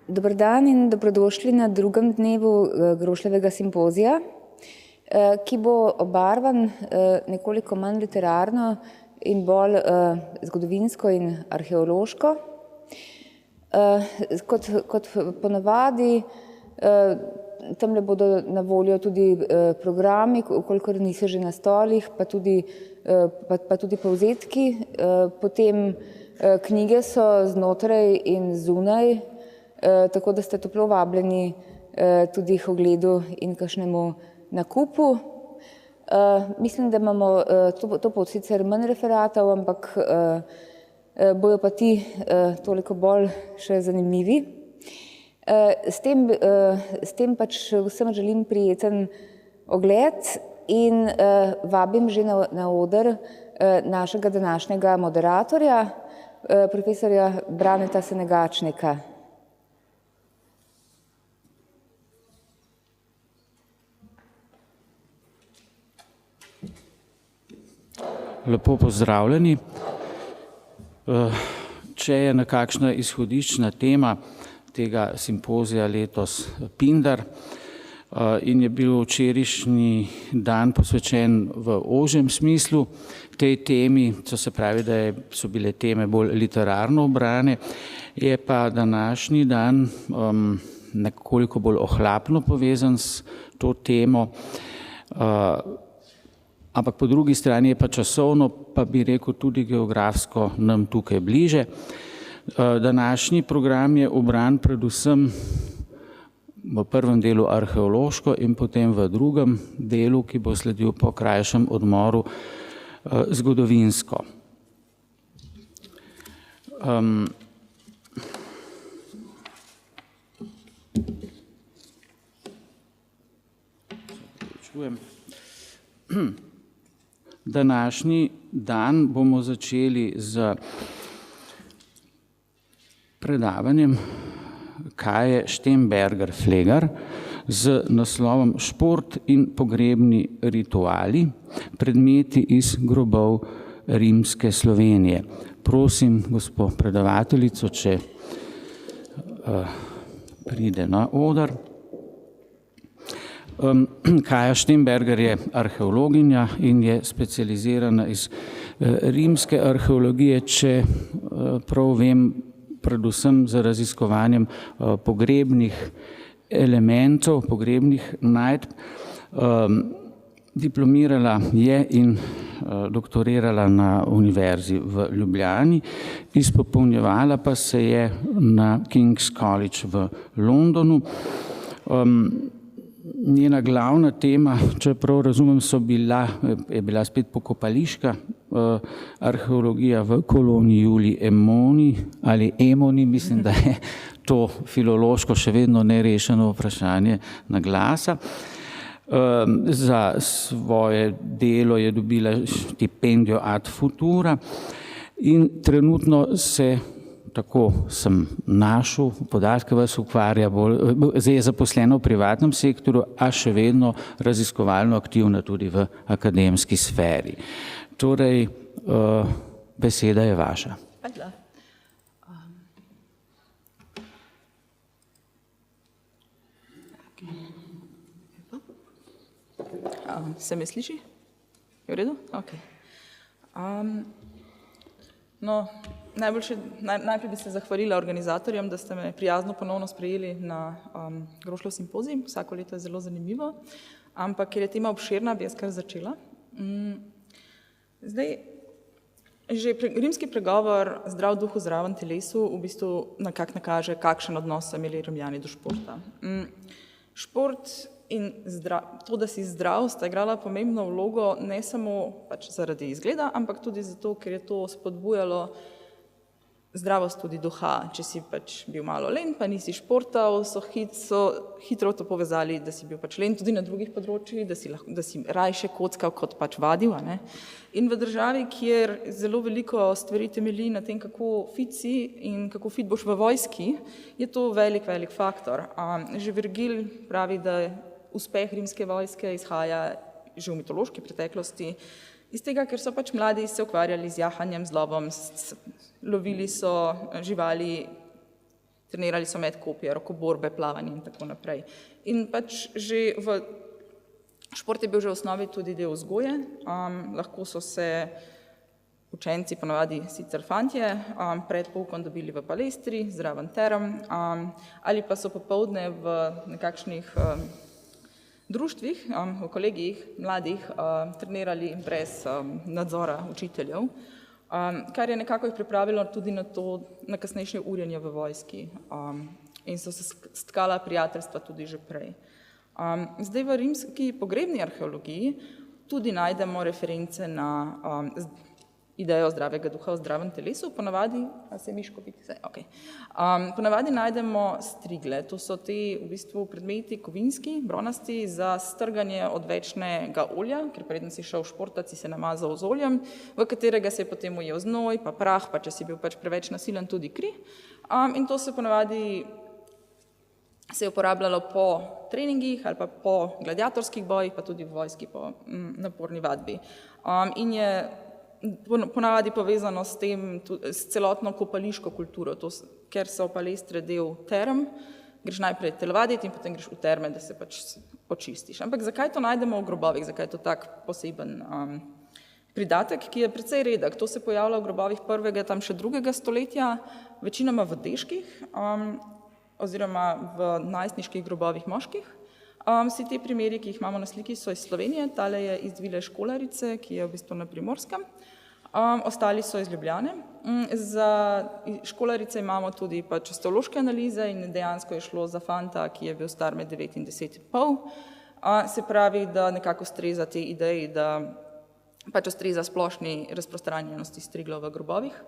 Dober dan in dobrodošli na drugem dnevu Grošljevega simpozija, ki bo obarvan nekoliko manj literarno in bolj zgodovinsko in arheološko. Kot ponavadi, tamle bodo na voljo tudi programi, kolikor niso že na stolih, pa tudi povzetki. Potem knjige so znotraj in zunaj, tako da ste toplo vabljeni tudi k ogledu in kakšnemu nakupu. Mislim, da imamo to pot sicer manj referatov, ampak bojo pa ti toliko bolj še zanimivi. S tem pač vsem želim prijeten ogled in vabim že na oder našega današnjega moderatorja, profesorja Braneta Senegačnika. Lepo pozdravljeni. Če je nekakšna izhodiščna tema tega simpozija letos Pindar in je bil včerajšnji dan posvečen v ožjem smislu tej temi, to se pravi, da so bile teme bolj literarno obrane, je pa današnji dan nekoliko bolj ohlapno povezan s to temo, ampak po drugi strani je pa časovno, pa bi rekel tudi geografsko nam tukaj bliže. Današnji program je obran predvsem v prvem delu arheološko in potem v drugem delu, ki bo sledil po krajšem odmoru, zgodovinsko. Današnji dan bomo začeli z predavanjem Kaje Štembergar-Flegar z naslovom Šport in pogrebni rituali, predmeti iz grobov rimske Slovenije. Prosim gospo predavateljico, če pride na oder. Kaja Štembergar je arheologinja in je specializirana iz rimske arheologije, če prav vem, predvsem za raziskovanjem pogrebnih elementov, pogrebnih najdb. Diplomirala je in doktorirala na Univerzi v Ljubljani, izpopolnjevala pa se je na King's College v Londonu. Njena glavna tema, če prav razumem, je bila spet pokopališka arheologija v koloniji Julij Emoni ali Emoni, mislim, da je to filološko še vedno nerešeno vprašanje na glasa. Za svoje delo je dobila štipendijo ad futura in trenutno se, tako sem našel podatke, vas ukvarja zdaj je zaposlena v privatnem sektorju, a še vedno raziskovalno aktivna tudi v akademski sferi. Torej, beseda je vaša. Se me sliši? Je v redu? Ok. Najprej bi se zahvalila organizatorjem, da ste me prijazno ponovno sprejeli na Grošljev simpozij. Vsako leto je zelo zanimivo, ampak ker je tema obširna, bi jaz kar začela. Zdaj, že rimski pregovor zdrav duhu, zdraven telesu v bistvu nekako nakaže, kakšen odnos so imeli Rimljani do športa. Šport in to, da si zdrav, sta igrala pomembno vlogo ne samo pač zaradi izgleda, ampak tudi zato, ker je to spodbujalo zdravost tudi duha. Če si pač bil malo len, pa nisi športal, so hitro to povezali, da si bil pač len tudi na drugih področjih, da si rajše kockal kot pač vadil. In v državi, kjer zelo veliko stvari temelji na tem, kako fit si in kako fit boš v vojski, je to velik faktor. Že Virgil pravi, da uspeh rimske vojske izhaja že v mitološki preteklosti, iz tega, ker so pač mladi se ukvarjali z jahanjem, z lovom, lovili so živali trenirali so met kopije, rokoborbe, plavanje in tako naprej. In pač že šport je bil že v osnovi tudi del vzgoje, lahko so se učenci, ponavadi sicer fantje, pred poukom dobili v palestri, zraven term, ali pa so popoldne v nekakšnih društvih, v kolegijih mladih trenirali brez nadzora učiteljev, kar je nekako jih pripravilo tudi na kasnejše urjenje v vojski in so se stkala prijateljstva tudi že prej. Zdaj v rimski pogrebni arheologiji tudi najdemo reference na idejo zdravega duha v zdravem telesu, ponavadi, ponavadi najdemo strigle, to so te v bistvu predmeti kovinski, bronasti za strganje odvečnega olja, ker preden si šel športat, si se namazal z oljem, v katerega se je potem ujel znoj, pa prah, pa če si bil pač preveč nasilen, tudi kri. In to se ponavadi se je uporabljalo po treningih ali pa po gladiatorskih bojih, pa tudi v vojski po naporni vadbi. In je ponavadi povezano s tem, s celotno kopališko kulturo, ker so palestre del term, greš najprej telovaditi in potem greš v terme, da se pač očistiš. Ampak zakaj to najdemo v grobovih, zakaj je to tak poseben pridatek, ki je precej redek? To se pojavlja v grobovih 1. tam še 2. stoletja, večinoma v deških oziroma v najstniških grobovih moških. Vsi te primeri, ki jih imamo na sliki, so iz Slovenije, tale je iz Vile Školarice, ki je v bistvu na Primorskem, ostali so iz Ljubljane. Za Školarice imamo tudi pač histološke analize in dejansko je šlo za fanta, ki je bil star med 9 in 10,5. Se pravi, da nekako ustreza tej ideji, da pač ustreza splošni razprostranjenosti striglov v grobovih.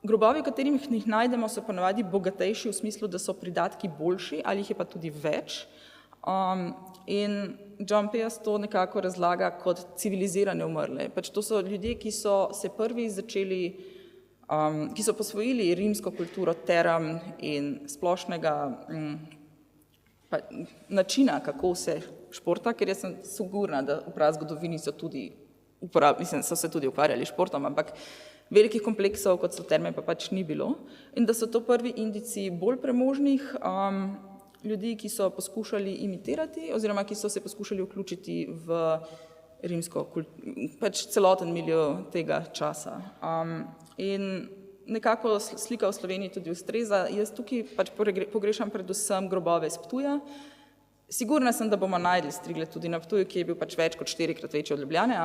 Grobovi, v katerih jih najdemo, so ponavadi bogatejši v smislu, da so pridatki boljši ali jih je pa tudi več. In John Pease to nekako razlaga kot civilizirane umrle. Pač to so ljudje, ki so se prvi začeli, ki so posvojili rimsko kulturo term in splošnega načina, kako se športa, ker jaz sem sigurna, da v prazgodovini so se tudi ukvarjali športom, ampak velikih kompleksov, kot so terme, pa pač ni bilo. In da so to prvi indici bolj premožnih ljudi, ki so poskušali imitirati oziroma ki so se poskušali vključiti v rimsko pač celoten milijo tega časa. In nekako slika v Sloveniji tudi ustreza. Jaz tukaj pač pogrešam predvsem grobove s Ptuja. Sigurna sem, da bomo najdli strigle tudi na Ptuju, ki je bil pač več kot 4-krat večji od Ljubljane,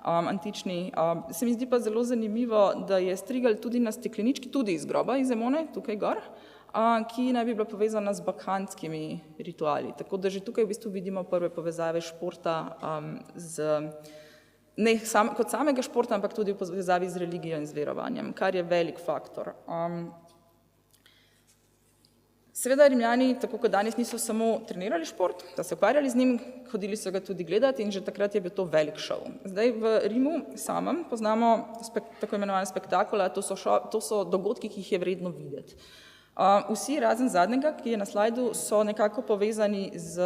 antični. Se mi zdi pa zelo zanimivo, da je strigel tudi na steklenički, tudi iz groba, iz Emone, tukaj gor, ki naj bi bila povezana z bakhanskimi rituali. Tako da že tukaj v bistvu vidimo prve povezave športa ne kot samega športa, ampak tudi v povezavi z religijo in z verovanjem, kar je velik faktor. Seveda Rimljani, tako kot danes, niso samo trenirali šport, da se ukvarjali z njim, hodili so ga tudi gledati in že takrat je bil to velik šov. Zdaj v Rimu samem poznamo tako imenovane spektakula, to so dogodki, ki jih je vredno videti. Vsi razen zadnjega, ki je na slajdu, so nekako povezani z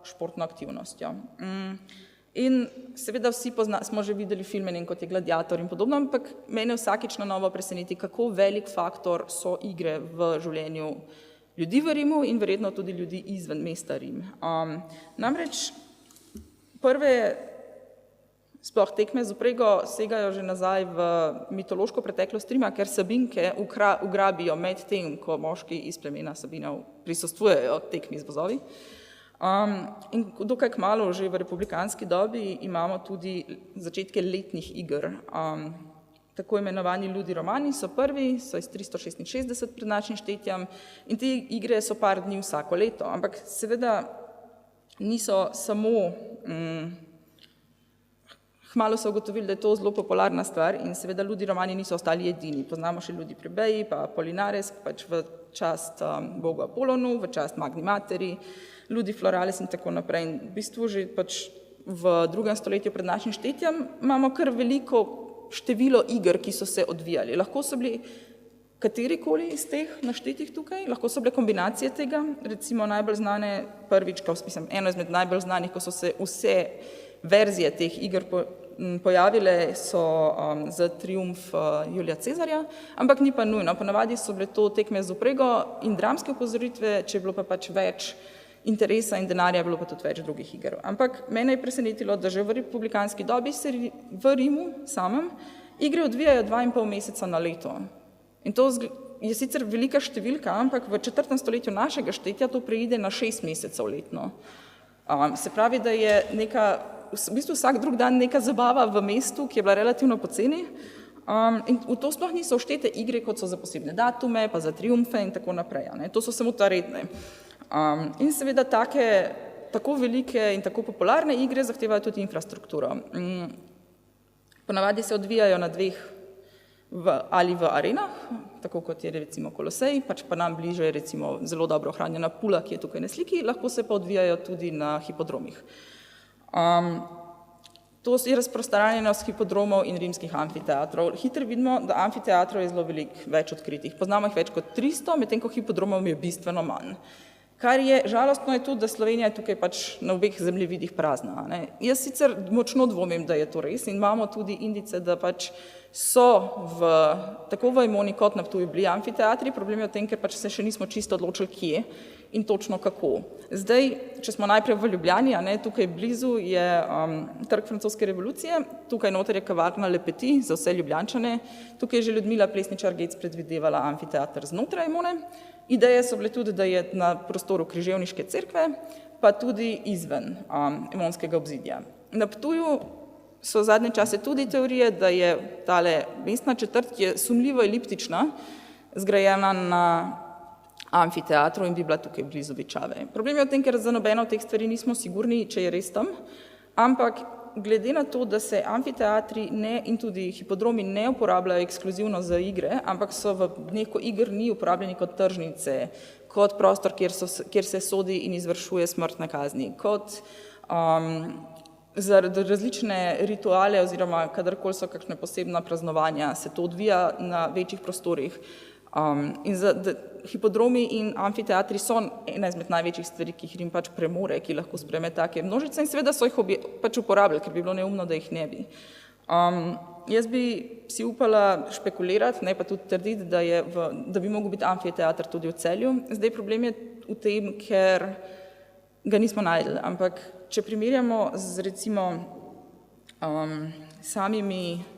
športno aktivnostjo. In seveda vsi smo že videli filme, kot je Gladiator in podobno, ampak mene vsakič na novo preseneti, kako velik faktor so igre v življenju ljudi v Rimu in verjetno tudi ljudi izven mesta Rim. Namreč prve sploh tekme z vprego segajo že nazaj v mitološko preteklost Rima, ker Sabinke ugrabijo med tem, ko moški iz plemena Sabinov prisostvujejo tekmi z vozovi. In dokaj kmalu, že v republikanski dobi, imamo tudi začetke letnih iger. Tako imenovani Ludi Romani so prvi, so iz 366 pred našim štetjem in te igre so par dni vsako leto, ampak seveda niso samo, kmalu so ugotovili, da je to zelo popularna stvar in seveda Ludi Romani niso ostali edini. Poznamo še Ludi Plebeji, pa Apollinares, pač v čast bogu Apolonu, v čast Magni Materi, Ludi Florales in tako naprej. In v bistvu že pač v 2. stoletju pred našim štetjem imamo kar veliko število iger, ki so se odvijali. Lahko so bili katerikoli iz teh naštetih tukaj, lahko so bile kombinacije tega, recimo najbolj znane prvič, eno izmed najbolj znanih, ko so se vse verzije teh iger pojavile so za triumf Julija Cezarja, ampak ni pa nujno. Ponavadi so bile to tekme z vprego in dramske upozoritve, če je bilo pa pač več interesa in denarja, bilo pa tudi več drugih iger. Ampak mene je presenetilo, da že v republikanski dobi se v Rimu samem igre odvijajo 2,5 meseca na leto. In to je sicer velika številka, ampak v 4. stoletju našega štetja to preide na 6 mesecev letno. Se pravi, da je v bistvu vsak drug dan neka zabava v mestu, ki je bila relativno poceni, in v to sploh niso vštete igre, kot so za posebne datume, pa za triumfe in tako naprej. To so samo ta redne. In seveda tako velike in tako popularne igre zahtevajo tudi infrastrukturo. Ponavadi se odvijajo na 2 ali v arenah, tako kot je recimo Kolosej, pač pa nam bliže je recimo zelo dobro ohranjena Pula, ki je tukaj na sliki, lahko se pa odvijajo tudi na hipodromih. To je razprostranjenost hipodromov in rimskih amfiteatrov. Hitro vidimo, da amfiteatrov je zelo več odkritih. Poznamo jih več kot 300, medtem ko hipodromov je bistveno manj. Kar je žalostno je tudi, da Slovenija je tukaj pač na obeh zemljevidih prazna. Jaz sicer močno dvomim, da je to res in imamo tudi indice, da pač so tako v Emoni kot na Ptuju bili amfiteatri, problem je v tem, ker pač se še nismo čisto odločili, kje in točno kako. Zdaj, če smo najprej v Ljubljani, tukaj blizu je Trg francoske revolucije, tukaj noter je kavarna Le Petit za vse Ljubljančane, tukaj je že Ljudmila Plesničar Gec predvidevala amfiteater znotraj Emone. Ideje so bile tudi, da je na prostoru Križevniške cerkve, pa tudi izven emonskega obzidja. Na Ptuju so zadnje čase tudi teorije, da je tale mestna četrt, ki je sumljivo eliptična, zgrajena na amfiteatru in bi bila tukaj blizu Vičave. Problem je v tem, ker za nobeno od teh stvari nismo sigurni, če je res tam, ampak glede na to, da se amfiteatri in tudi hipodromi ne uporabljajo ekskluzivno za igre, ampak so v dneh, ko iger ni uporabljeni kot tržnice, kot prostor, kjer se sodi in izvršuje smrtne kazni, kot za različne rituale oziroma kadarkoli so kakšne posebna praznovanja, se to odvija na večjih prostorih. Hipodromi in amfiteatri so ena izmed največjih stvari, ki jih Rim pač premore, ki lahko spreme take množice in seveda so jih pač uporabljali, ker bi bilo neumno, da jih ne bi. Jaz bi si upala špekulirati, ne pa tudi trditi, da bi mogel biti amfiteater tudi v Celju. Zdaj problem je v tem, ker ga nismo najdli, ampak če primerjamo z recimo samimi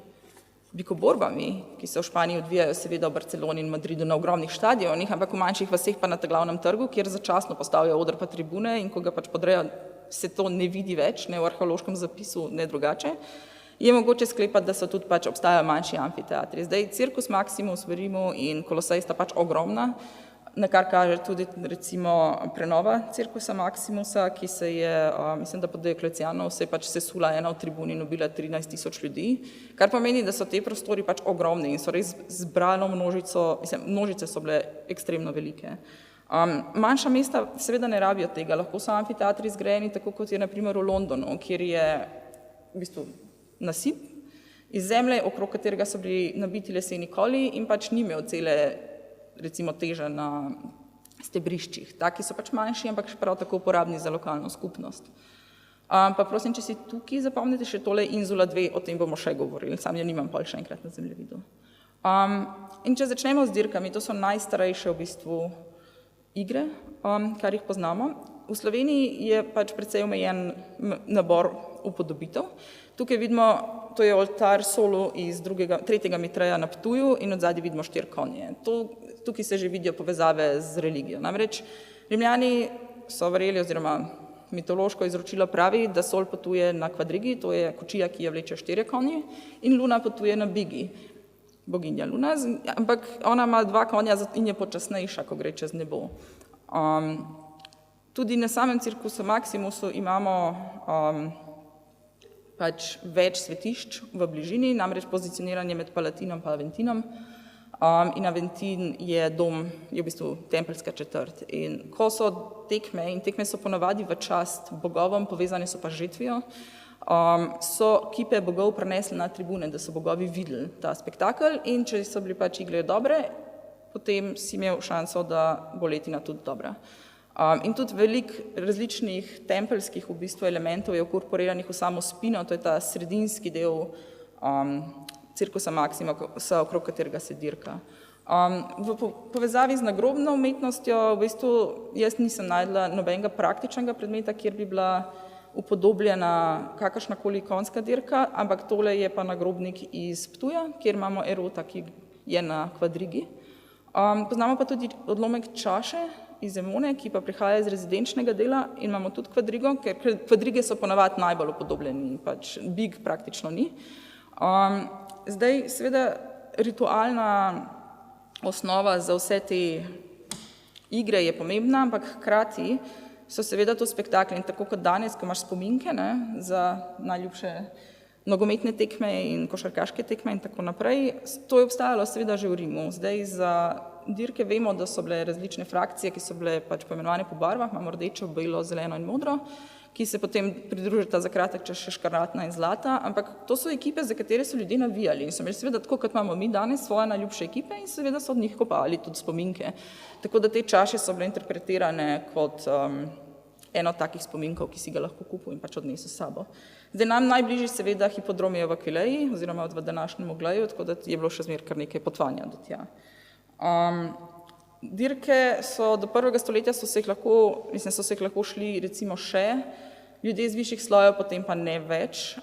bikoborbami, ki se v Španiji odvijajo seveda v Barceloni in Madridu na ogromnih štadionih, ampak v manjših vaseh pa na glavnem trgu, kjer začasno postavijo oder pa tribune in ko ga pač podrejo, se to ne vidi več, ne v arheološkem zapisu, ne drugače, je mogoče sklepati, da so tudi pač obstajajo manjši amfiteatri. Zdaj, Circus Maximus v Rimu in Kolosej sta pač ogromna, na kar kaže tudi recimo prenova Circusa Maximusa, ki se je, mislim, da pod Dioklecianom se je pač sesula ena od tribun in ubila 13,000 ljudi, kar pomeni, da so te prostori pač ogromni in so res zbrano množice so bile ekstremno velike. Manjša mesta seveda ne rabijo tega, lahko so amfiteatri zgrajeni tako, kot je na primer v Londonu, kjer je v bistvu nasip iz zemlje, okrog katerega so bili nabiti leseni koli in pač ni imel cele recimo teže na stebriščih. Taki so pač manjši, ampak prav tako uporabni za lokalno skupnost. Pa prosim, če si tukaj zapomnite še tole Inzula 2, o tem bomo še govorili, sam jo nimam pol še enkrat na zemljevidu. In če začnemo z dirkami, to so najstarejše v bistvu igre, kar jih poznamo. V Sloveniji je pač precej omejen nabor upodobitev. Tukaj vidimo, to je oltar Solu iz 3. Mitreja na Ptuju in odzadaj vidimo 4 konje. Tukaj se že vidijo povezave z religijo. Namreč Rimljani so verjeli oziroma mitološko izročilo pravi, da Sol potuje na kvadrigi, to je kočija, ki jo vleče 4 konje, in Luna potuje na bigi, boginja Luna, ampak ona ima 2 konja in je počasnejša, ko gre čez nebo. Tudi na samem Circusu Maximusu imamo pač več svetišč v bližini, namreč pozicioniranje med Palatinom in Aventinom. In Aventin je v bistvu tempeljska četrt. In ko so tekme, in tekme so ponavadi v čast bogovom, povezane so pa z žetvijo, so kipe bogov prenesli na tribune, da so bogovi videli ta spektakel in če so bili pač igre dobre, potem si imel šanso, da bo letina tudi dobra. In tudi veliko različnih tempeljskih v bistvu elementov je vkorporiranih v samo spino, to je ta sredinski del cirkusa Maximusa, okrog katerega se dirka. V povezavi z nagrobno umetnostjo v bistvu jaz nisem najdla nobenega praktičnega predmeta, kjer bi bila upodobljena kakršnakoli konjska dirka, ampak tole je pa nagrobnik iz Ptuja, kjer imamo Erota, ki je na kvadrigi. Poznamo pa tudi odlomek čaše iz Emone, ki pa prihaja iz rezidenčnega dela in imamo tudi kvadrigo, ker kvadrige so ponavadi najbolj upodobljeni, pač big praktično ni. Zdaj, seveda, ritualna osnova za vse te igre je pomembna, ampak hkrati so seveda to spektakli in tako kot danes, ko imaš spominke za najljubše nogometne tekme in košarkaške tekme in tako naprej, to je obstajalo seveda že v Rimu. Zdaj za dirke vemo, da so bile različne frakcije, ki so bile pač poimenovane po barvah, imamo rdečo, belo, zeleno in modro, ki se potem pridružita za kratek čas še škarlatna in zlata, ampak to so ekipe, za katere so ljudje navijali in so imeli seveda tako, kot imamo mi danes, svoje najljubše ekipe in seveda so od njih kopali tudi spominke. Tako da te čaše so bile interpretirane kot eno takih spominkov, ki si ga lahko kupil in pač odnesel s sabo. Zdaj nam najbližji seveda hipodrom je v Aquileji oziroma v današnjem Ogleju, tako da je bilo še zmer kar nekaj potovanja do tja. Dirke so do 1. stoletja so se jih lahko šli recimo še ljudje iz višjih slojev, potem pa ne več.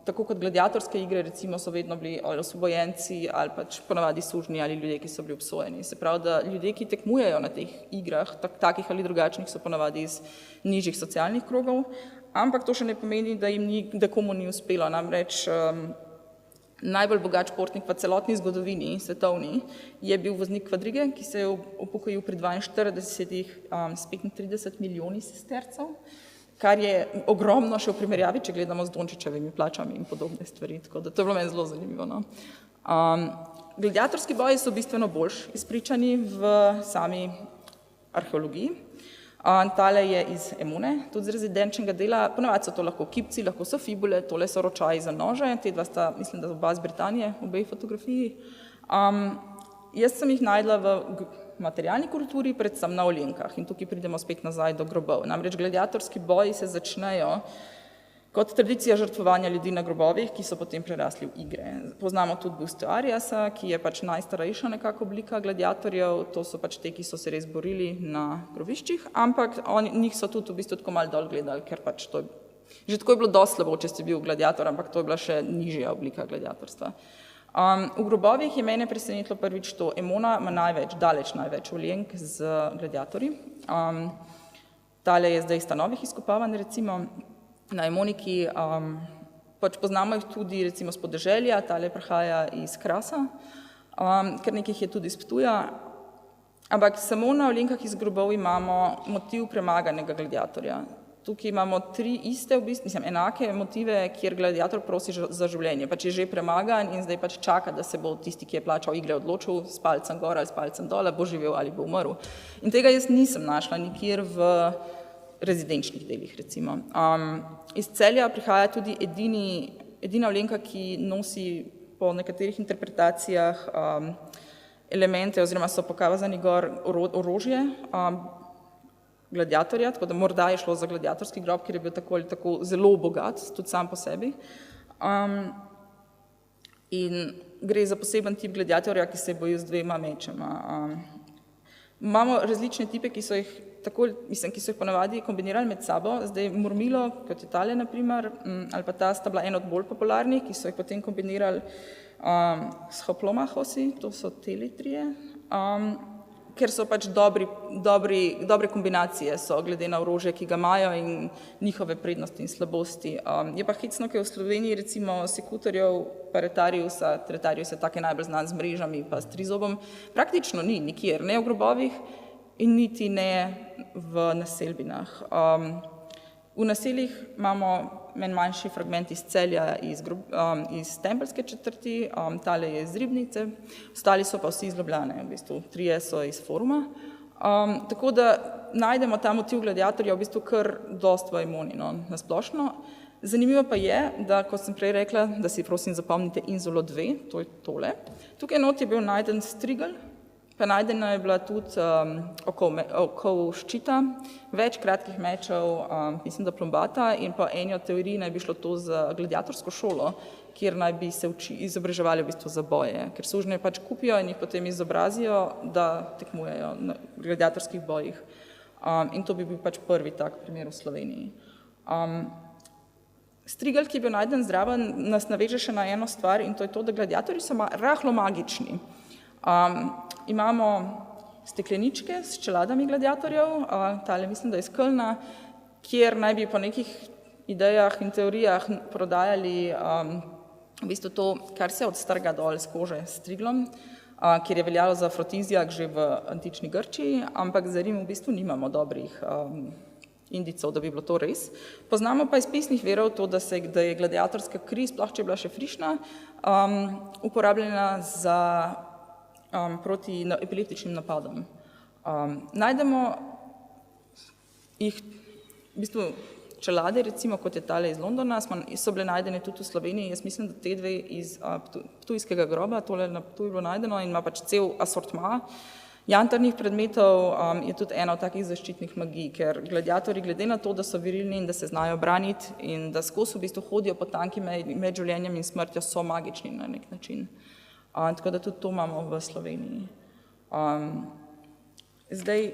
Tako kot gladiatorske igre recimo so vedno bili ali osvobojenci ali pač ponavadi sužnji ali ljudje, ki so bili obsojeni. Se pravi, da ljudje, ki tekmujejo na teh igrah, takih ali drugačnih, so ponavadi iz nižjih socialnih krogov, ampak to še ne pomeni, da komu ni uspelo. Namreč najbolj bogat športnik v celotni zgodovini, svetovni, je bil voznik kvadrige, ki se je upokojil pri 42 s 35 milijoni sestercev, kar je ogromno še v primerjavi, če gledamo z Dončićevimi plačami in podobne stvari, tako da to je bilo meni zelo zanimivo. Gladiatorski boji so bistveno bolj izpričani v sami arheologiji. Tale je iz Emone, tudi z rezidenčnega dela, ponavadi so to lahko kipci, lahko so fibule, tole so ročaji za nože, te dva sta, mislim, da oba iz Britanije, obej fotografiji. Jaz sem jih najdla v materialni kulturi, predvsem na Olenkah in tukaj pridemo spet nazaj do grobov. Namreč gladiatorski boji se začnejo kot tradicija žrtvovanja ljudi na grobovih, ki so potem prerasli v igre. Poznamo tudi buste Ariasa, ki je pač najstarejša nekako oblika gladiatorjev, to so pač te, ki so se res borili na grobiščih, ampak njih so tudi v bistvu tako malo dol gledali, ker pač to že tako je bilo dosti slabo, če si bil gladiator, ampak to je bila še nižja oblika gladiatorstva. V grobovih je mene presenetilo prvič to, Emona ima daleč največ Olenk z gladiatorji. Tale je zdaj stanovih izkopavanj, recimo, na Emoniki, pač poznamo jih tudi recimo z podeželja, tale prihaja iz Krasa, ker nekih je tudi iz Ptuja, ampak samo na Olenkah iz grobov imamo motiv premaganega gladiatorja. Tukaj imamo tri iste, enake motive, kjer gladiator prosi za življenje, pač je že premagan in zdaj pač čaka, da se bo tisti, ki je plačal igre, odločil s palcem gor ali s palcem dol, bo živel ali bo umrl. In tega jaz nisem našla nikjer v rezidenčnih delih, recimo. Iz Celja prihaja tudi edina Olenka, ki nosi po nekaterih interpretacijah elemente oziroma so pokazani gor orožje gladiatorja, tako da morda je šlo za gladiatorski grob, ker je bil tako ali tako zelo bogat, tudi sam po sebi. In gre za poseben tip gladiatorja, ki se boji z dvema mečema. Imamo različne tipe, ki so jih ponavadi kombinirali med sabo, zdaj Murmilo, kot je tale, naprimer, ali pa ta sta bila en od bolj popularnih, ki so jih potem kombinirali s Hoplomachosi, to so teli trije, ker so pač dobre kombinacije so glede na orožje, ki ga imajo in njihove prednosti in slabosti. Je pa hecno, ker v Sloveniji recimo sekutorjev pa Retariusa take najbolj znan z mrežami pa s trizobom, praktično ni nikjer, ne v grobovih in niti ne v naselbinah. V naseljih imamo en manjši fragment iz Celja, iz Tempeljske četrti, tale je iz Ribnice, ostali so pa vsi iz Ljubljane, v bistvu, trije so iz Foruma. Tako da najdemo ta motiv gladiatorja v bistvu kar dost v Emoni, na splošno. Zanimivo pa je, da, kot sem prej rekla, da si prosim zapomnite Inzulo 2, to je tole. Tukaj not je bil najden strigel, Pa najdena je bila tudi okol ščita, več kratkih mečev, mislim, da plombata in pa eni od teorij naj bi šlo to za gladiatorsko šolo, kjer naj bi se izobraževali v bistvu za boje, ker sužnje pač kupijo in jih potem izobrazijo, da tekmujejo na gladiatorskih bojih. In to bi bil pač prvi tak primer v Sloveniji. Strigelj, ki je bil najden zraven, nas naveže še na eno stvar in to je to, da gladiatorji so rahlo magični. Imamo stekleničke s čeladami gladiatorjev, tale mislim, da je iz Kölna, kjer naj bi po nekih idejah in teorijah prodajali v bistvu to, kar se odstrga dol z kože s striglom, kjer je veljalo za afrodizijak že v antični Grčiji, ampak za Rim v bistvu nimamo dobrih indicov, da bi bilo to res. Poznamo pa iz pisnih verov to, da je gladiatorska kri, sploh če je bila še frišna, uporabljena proti epileptičnim napadom. Najdemo jih v bistvu čelade, recimo kot je tale iz Londona, so bile najdene tudi v Sloveniji, jaz mislim, da te dve iz Ptujskega groba, tole na Ptuju je bilo najdeno in ima pač cel asortma jantarnih predmetov, je tudi ena od takih zaščitnih magij, ker gladiatorji glede na to, da so virilni in da se znajo braniti in da skozi v bistvu hodijo po tanki med življenjem in smrtjo, so magični na nek način. Tako da tudi to imamo v Sloveniji. Zdaj,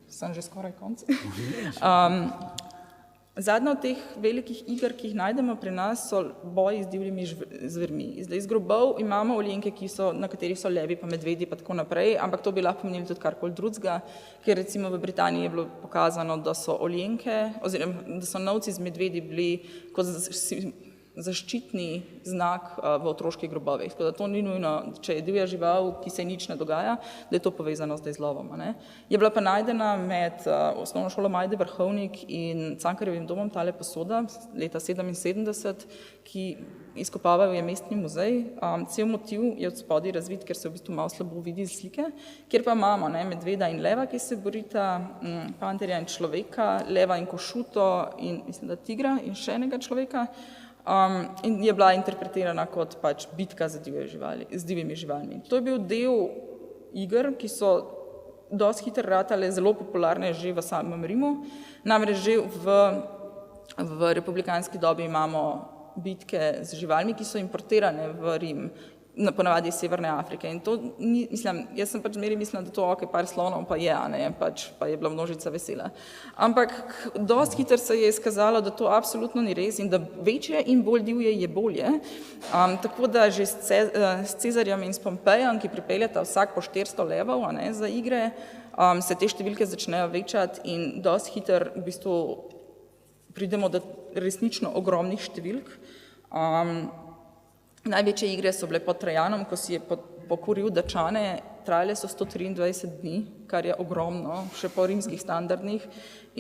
sem že skoraj konc. Zadnja od teh velikih iger, ki jih najdemo pri nas, so boji z divjimi zvermi. Zdaj, iz grobov imamo oljenke, na katerih so levi pa medvedi pa tako naprej, ampak to bi lahko pomenili tudi karkoli drugega, ker recimo v Britaniji je bilo pokazano, da so oljenke, oziroma da so novci z medvedi bili kot zaščitni znak v otroških grobovih. Tako da to ni nujno, če je divja žival, ki se nič ne dogaja, da je to povezano zdaj z lovom. Je bila pa najdena med osnovno šolo Majde Vrhovnik in Cankarjevim domom tale posoda leta 1977, ki izkopavajo je mestni muzej. Cel motiv je od spodaj razvit, ker se v bistvu malo slabo vidi iz slike, kjer pa imamo medveda in leva, ki se borita, panterja in človeka, leva in košuto in mislim, da tigra in še enega človeka. In je bila interpretirana kot pač bitka z divjimi živalmi. To je bil del iger, ki so dosti hitro ratale zelo popularne že v samem Rimu. Namreč že v republikanski dobi imamo bitke z živalmi, ki so importirane v Rim, ponavadi iz Severne Afrike. In to ni, jaz sem pač zmeraj mislila, da to par slonov pa je, pa je bila množica vesela. Ampak dosti hitro se je izkazalo, da to absolutno ni res in da večje in bolj divje je bolje. Tako da že s Cezarjem in s Pompejem, ki pripeljata vsak po 400 levov za igre, se te številke začnejo večati in dosti hitro v bistvu pridemo do resnično ogromnih številk. Največje igre so bile pod Trajanom, ko si je pokoril Dačane, trajale so 123 dni, kar je ogromno, še po rimskih standardnih,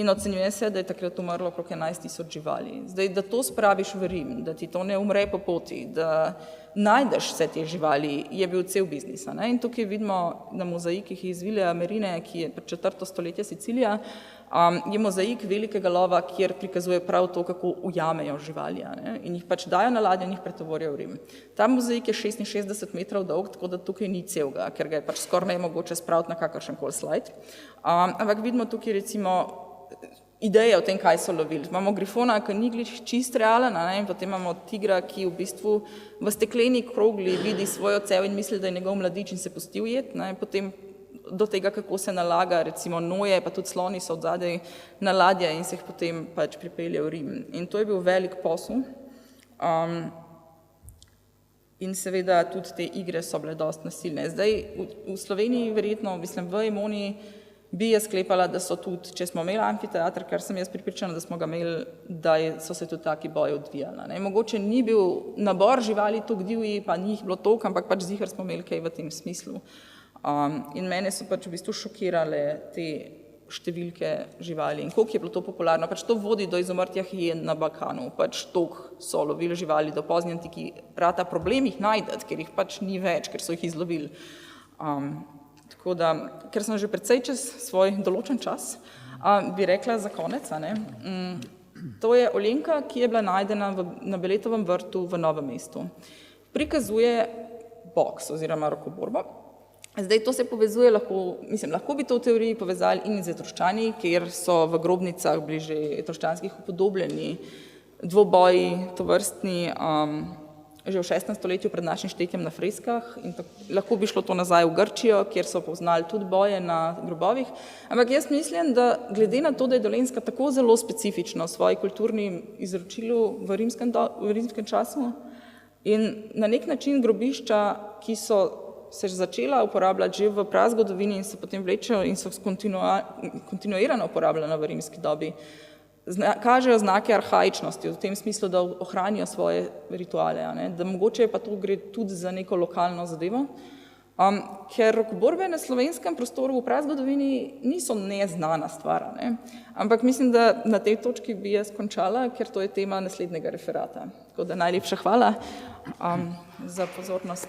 in ocenjuje se, da je takrat umrlo okrog 11.000 živali. Zdaj, da to spraviš v Rim, da ti to ne umre po poti, da najdeš vse te živali, je bil cel biznis. In tukaj vidimo na mozaikih iz Ville Amerine, ki je 4. stoletje Sicilija, je mozaik velikega lova, kjer prikazuje prav to, kako ujamejo živali in jih pač dajo na ladjo in jih pretovorijo v Rim. Ta mozaik je 66 metrov dolg, tako da tukaj ni celega, ker ga je pač skoraj nemogoče spraviti na kakršenkoli slajd. Ampak vidimo tukaj recimo ideje o tem, kaj so lovili. Imamo grifona, ki ni čist realen, in potem imamo tigra, ki v bistvu v stekleni krogli vidi svojo cev in misli, da je njegov mladič in se pusti ujet. Potem do tega, kako se nalaga, recimo noje, pa tudi sloni so odzadej na ladje in se jih potem pač pripelje v Rim. In to je bil velik posel. In seveda tudi te igre so bile dosti nasilne. Zdaj, v Sloveniji verjetno, v Emoni bi jaz sklepala, da so tudi, če smo imeli amfiteatr, kar sem jaz pripričana, da smo ga imeli, da so se tudi taki boji odvijali. Mogoče ni bil nabor živali toliko divji, pa ni jih bilo toliko, ampak pač ziher smo imeli kaj v tem smislu. In mene so pač v bistvu šokirale te številke živali in koliko je bilo to popularno. Pač to vodi do izumrtja hijen na Balkanu. Pač toliko so lovili živali do pozni antiki, rata problem jih najdeti, ker jih pač ni več, ker so jih izlovili. Tako da, ker sem že precej čez svoj določen čas, bi rekla za konec, to je oljenka, ki je bila najdena na Beletovem vrtu v Novem mestu. Prikazuje boks oziroma rokoborbo Zdaj, to se povezuje, lahko bi to v teoriji povezali in z Etruščani, kjer so v grobnicah bili že etruščanskih upodobljeni dvoboji tovrstni že v 16. stoletju pred našim štetjem na freskah in lahko bi šlo to nazaj v Grčijo, kjer so poznali tudi boje na grobovih. Ampak jaz mislim, da glede na to, da je Dolenjska tako zelo specifična v svoji kulturni izročilu v rimskem času in na nek način grobišča, ki so se začela uporabljati že v prazgodovini in se potem vlečejo in so kontinuirano uporabljena v rimski dobi, kažejo znake arhaičnosti, v tem smislu, da ohranijo svoje rituale, da mogoče pa to gre tudi za neko lokalno zadevo, ker rokoborbe na slovenskem prostoru v prazgodovini niso neznana stvar, ampak mislim, da na tej točki bi jaz končala, ker to je tema naslednjega referata. Tako da najlepša hvala za pozornost.